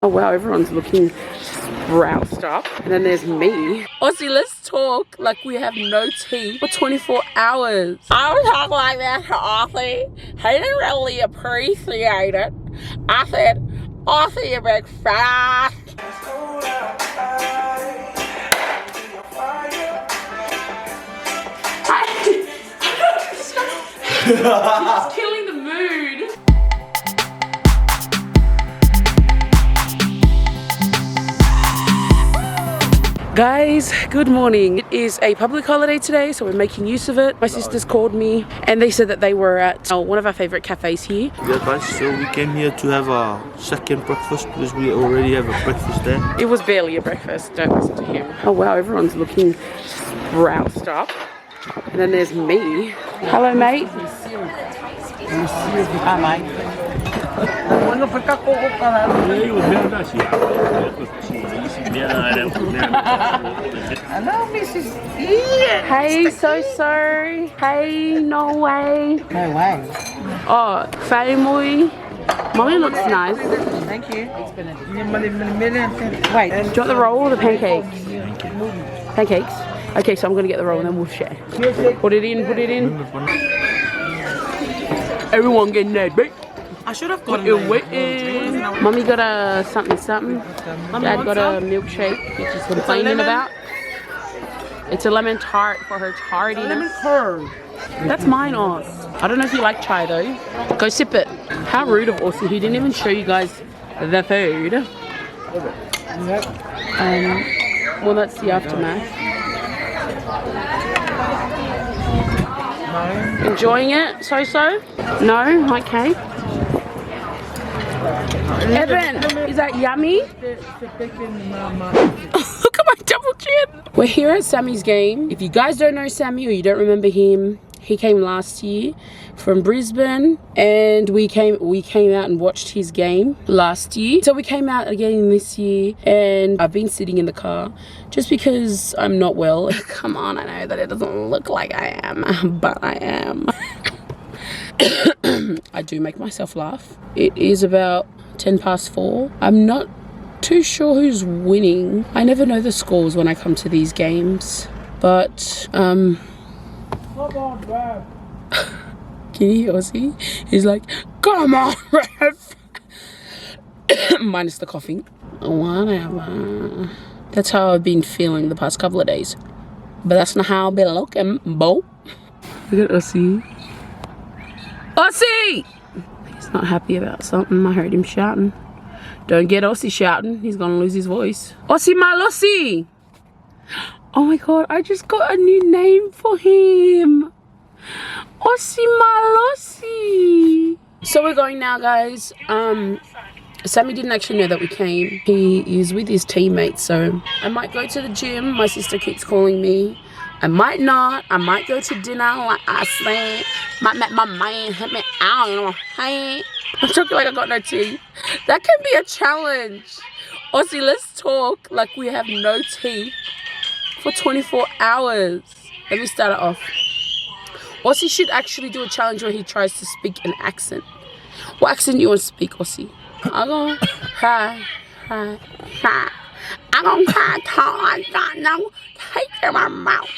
Oh wow, everyone's looking roused up. And then there's me. Aussie, let's talk like we have no tea for 24 hours. I would talk like that to Aussie. He didn't really appreciate it. I said, Aussie, you big fat. She's killing the mood. Guys, good morning. It is a public holiday today, so we're making use of it. My sisters called me and they said that they were at one of our favorite cafes here. Yeah guys, so we came here to have a second breakfast because we already have a breakfast there. It was barely a breakfast, don't listen to him. Oh wow, everyone's looking roused up. And then there's me. Hello mate. Hi mate. Hello, Mrs. Ian. Hey, so. Hey, no way. No way. Oh, family. Mommy looks nice. Thank you. Wait. Do you want the roll or the pancakes? Pancakes? Okay, so I'm gonna get the roll and then we'll share. Put it in, put it in. Everyone getting that big. I should have Put it in. Mommy got a something. Dad got a milkshake, which is complaining about. It's a lemon tart for her tardiness. Lemon curd. That's mine, Oz. I don't know if you like chai though. Go sip it. How rude of Aussie. He didn't even show you guys the food. Well, that's the aftermath. No. Enjoying it? So? No? Okay. Evan, is that yummy? Look at my double chin. We're here at Sammy's game. If you guys don't know Sammy or you don't remember him, he came last year from Brisbane and we came out and watched his game last year. So we came out again this year and I've been sitting in the car just because I'm not well. Come on, I know that it doesn't look like I am, but I am. I do make myself laugh. It is about 4:10. I'm not too sure who's winning. I never know the scores when I come to these games, but can you hear Aussie? He's like, come on, ref. Minus the coughing. Whatever. That's how I've been feeling the past couple of days, but that's not how I've been looking, bo. Look at Aussie. Aussie! He's not happy about something. I heard him shouting. Don't get Aussie shouting. He's gonna lose his voice. Aussie Malossi! Oh my god, I just got a new name for him. Aussie Malossi! So we're going now, guys. Sammy didn't actually know that we came. He is with his teammates, so I might go to the gym. My sister keeps calling me. I might not. I might go to dinner like I said. Might make my man hit me out. Hey, I'm talking like I got no tea. That can be a challenge. Aussie, let's talk like we have no tea for 24 hours. Let me start it off. Aussie should actually do a challenge where he tries to speak an accent. What accent do you want to speak, Aussie? I'm gonna hi. I'm gonna talk like that now. Take in my mouth.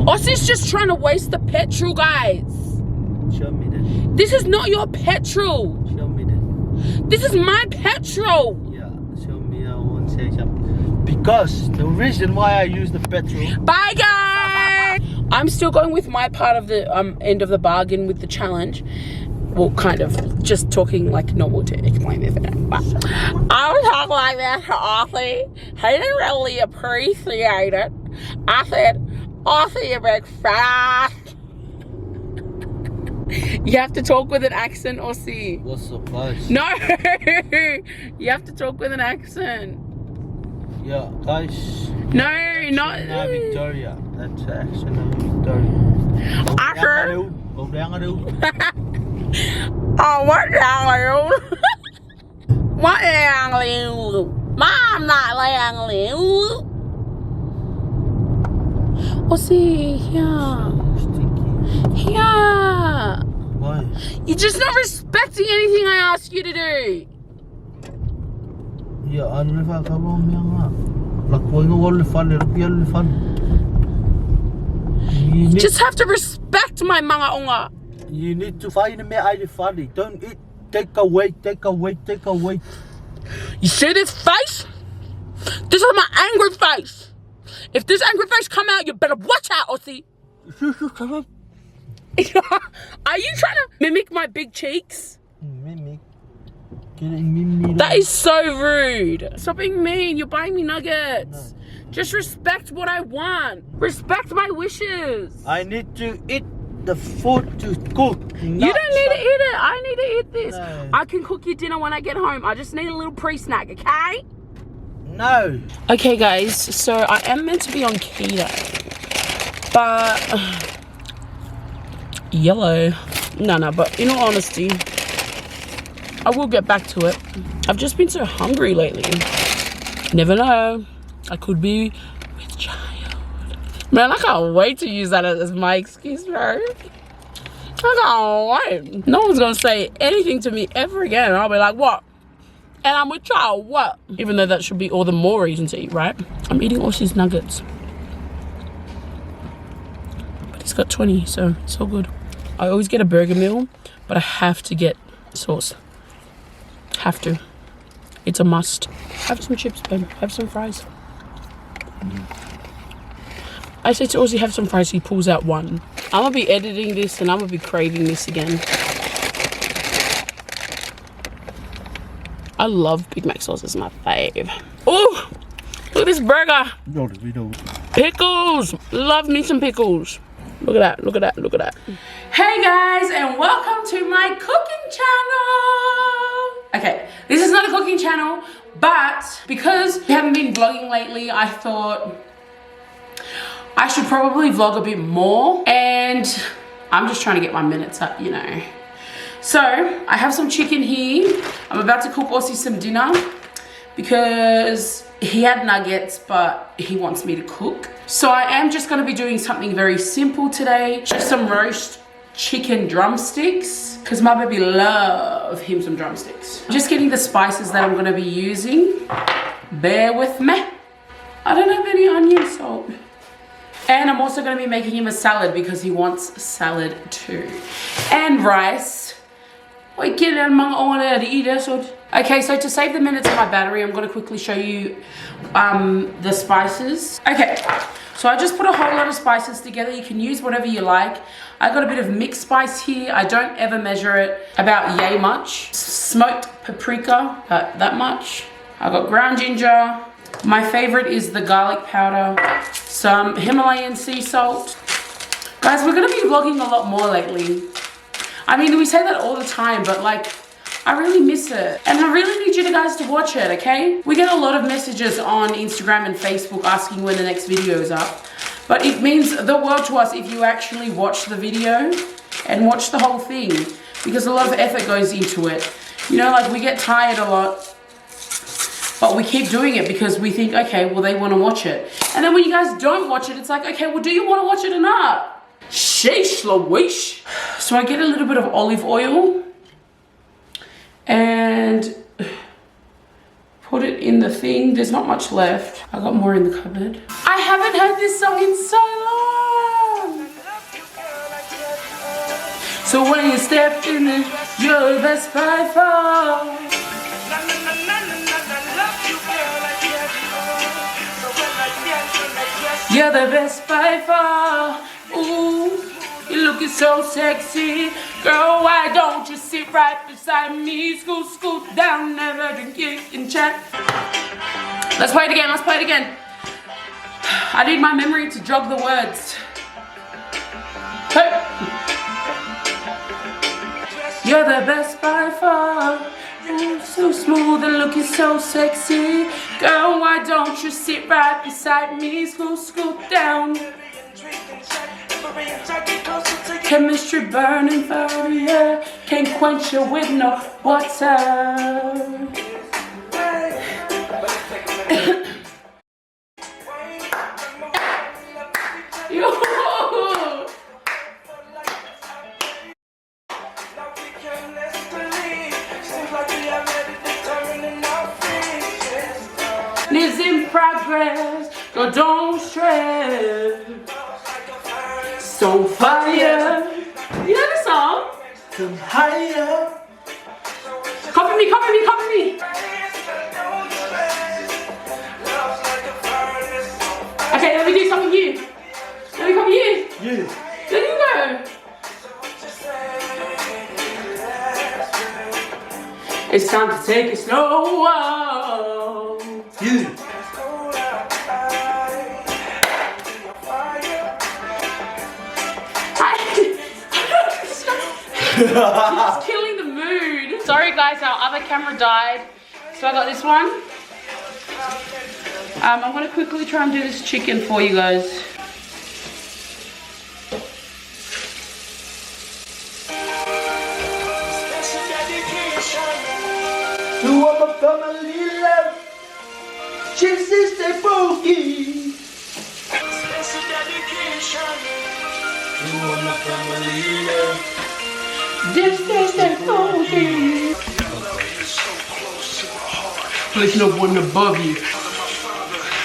Aussie's just trying to waste the petrol, guys. Show me this. This is not your petrol. Show me this. This is my petrol. Yeah, show me. I won't say something. Because the reason why I use the petrol. Bye, guys. I'm still going with my part of the end of the bargain with the challenge. Well, kind of just talking like normal to explain this. But I would talk like that to Aussie. He didn't really appreciate it. I said, Aussie, you big fat. You have to talk with an accent, Aussie. What's so close? No, you have to talk with an accent. Yeah, guys. No, not. Victoria. That's the accent of Victoria. I heard. Oh, what wrong with you? What wrong with you? Mom not wrong with you. Aussie, here. Why? You're just not respecting anything I ask you to do. Ja, anlefa kalom yang Lakuin olifan, olifan. You just have to respect my mga onga. You need to find me funny. Don't eat. Take away, take away, take away. You see this face? This is my angry face. If this angry face come out, you better watch out, Aussie. Are you trying to mimic my big cheeks? Mimic. That is so rude. Stop being mean. You're buying me nuggets. No. Just respect what I want. Respect my wishes. I need to eat the food to cook. You don't need to eat it. I need to eat this. No. I can cook your dinner when I get home. I just need a little pre-snack, okay? No. Okay, guys. So I am meant to be on keto. But... yellow. No, but in all honesty... I will get back to it. I've just been so hungry lately. Never know. I could be with child. Man, I can't wait to use that as my excuse, bro. I can't wait. No one's gonna say anything to me ever again. And I'll be like, what? And I'm with child, what? Even though that should be all the more reason to eat, right? I'm eating Aussie's nuggets. But he's got 20, so it's all good. I always get a burger meal, but I have to get sauce. Have to. It's a must. Have some chips, babe. Have some fries. I say to Aussie, have some fries. He pulls out one. I'm gonna be editing this and I'm gonna be craving this again. I love Big Mac sauce. It's my fave. Oh, look at this burger. Pickles. Love me some pickles. Look at that. Look at that. Look at that. Hey guys, and welcome to my cooking channel. Okay, this is not a cooking channel, but because we haven't been vlogging lately, I thought I should probably vlog a bit more, and I'm just trying to get my minutes up, you know. So I have some chicken here. I'm about to cook Aussie some dinner because he had nuggets, but he wants me to cook. So I am just gonna be doing something very simple today. Just some roast chicken drumsticks, because my baby love him some drumsticks. Just getting the spices that I'm gonna be using. Bear with me. I don't have any onion salt. And I'm also gonna be making him a salad because he wants salad too. And rice. Okay, so to save the minutes of my battery, I'm gonna quickly show you the spices. Okay, so I just put a whole lot of spices together. You can use whatever you like. I got a bit of mixed spice here. I don't ever measure it, about yay much. Smoked paprika, that much. I got ground ginger. My favorite is the garlic powder. Some Himalayan sea salt. Guys, we're gonna be vlogging a lot more lately. I mean, we say that all the time, but like, I really miss it. And I really need you guys to watch it, okay? We get a lot of messages on Instagram and Facebook asking when the next video is up. But it means the world to us if you actually watch the video and watch the whole thing, because a lot of effort goes into it. You know, like we get tired a lot, but we keep doing it because we think, okay, well, they want to watch it. And then when you guys don't watch it, it's like, okay, well, do you want to watch it or not? Sheesh Louise. So I get a little bit of olive oil and put it in the thing. There's not much left. I got more in the cupboard. I haven't heard this song in so long. So when you stepped in it, you're the best by far. You're the best by far. Ooh, you're looking so sexy. Girl, why don't you sit right beside me? Scoot, scoot down, never can kick and chat. Let's play it again, let's play it again. I need my memory to jog the words. Hey. You're the best by far. Ooh, so smooth and looking so sexy. Girl, why don't you sit right beside me? Scoot, scoot down. Chemistry burning fire, yeah. Can't quench you with no water. Lives in progress, no, don't stress. So fire. You know the song? Come higher. Copy me, copy me, copy me. Okay, let me do something new. Let me copy you. You. There you go. It's time to take it slow. You. It's killing the mood. Sorry guys, our other camera died. So I got this one. I'm gonna quickly try and do this chicken for you guys. You are my family love. She's the boogie. You are my family love. This is the boogie. There's no one above you.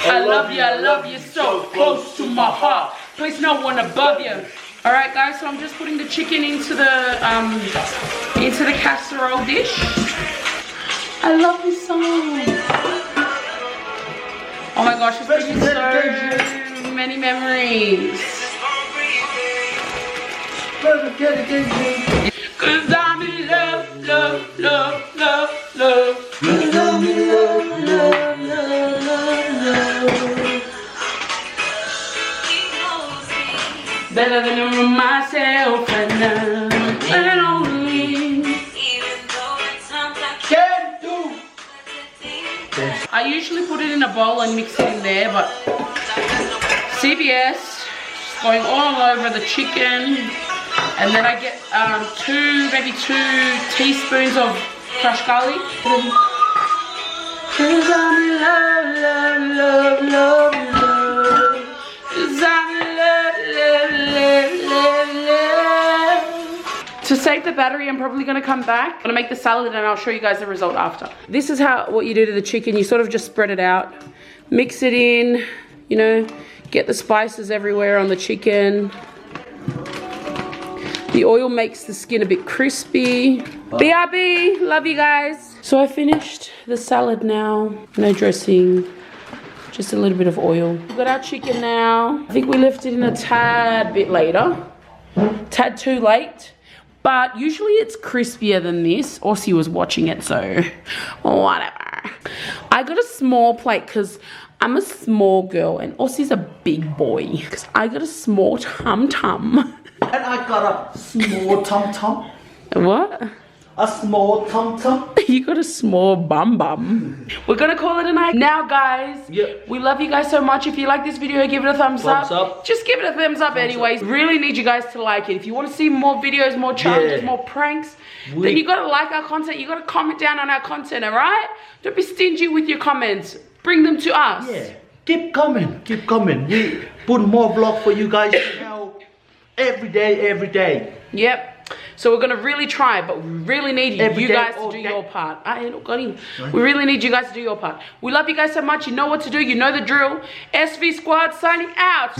I love you so close to my heart. There's no one above you. All right, guys. So I'm just putting the chicken into the casserole dish. I love this song. Oh my gosh, it's bringing so many memories. Cause I'm in love, love, love, love, love. Cause I'm in love, love, love, love, love. Better than myself and only. Can do. I usually put it in a bowl and mix it in there, but CBS just going all over the chicken. And then I get maybe two teaspoons of crushed garlic. Cause I'm in love, love, love, love, love. Cause I'm in love, love, love, love. To save the battery, I'm probably gonna come back. I'm gonna make the salad and I'll show you guys the result after. This is what you do to the chicken. You sort of just spread it out, mix it in, you know, get the spices everywhere on the chicken. The oil makes the skin a bit crispy. BRB, love you guys. So I finished the salad now. No dressing, just a little bit of oil. We've got our chicken now. I think we left it in a tad bit later. Tad too late. But usually it's crispier than this. Aussie was watching it, so whatever. I got a small plate because I'm a small girl and Aussie's a big boy. Because I got a small tum-tum. And I got a small tum-tum. What? A small tum-tum. You got a small bum. We're gonna call it a night. Now guys, we love you guys so much. If you like this video, give it a thumbs up. Just give it a thumbs up anyways. Really need you guys to like it. If you want to see more videos, more challenges, more pranks, then you gotta like our content. You gotta comment down on our content, alright? Don't be stingy with your comments. Bring them to us. Yeah. Keep coming. We put more vlog for you guys now. Every day. Yep. So we're gonna really try, but we really need you guys to do your part. We really need you guys to do your part. We love you guys so much. You know what to do. You know the drill. SV Squad signing out.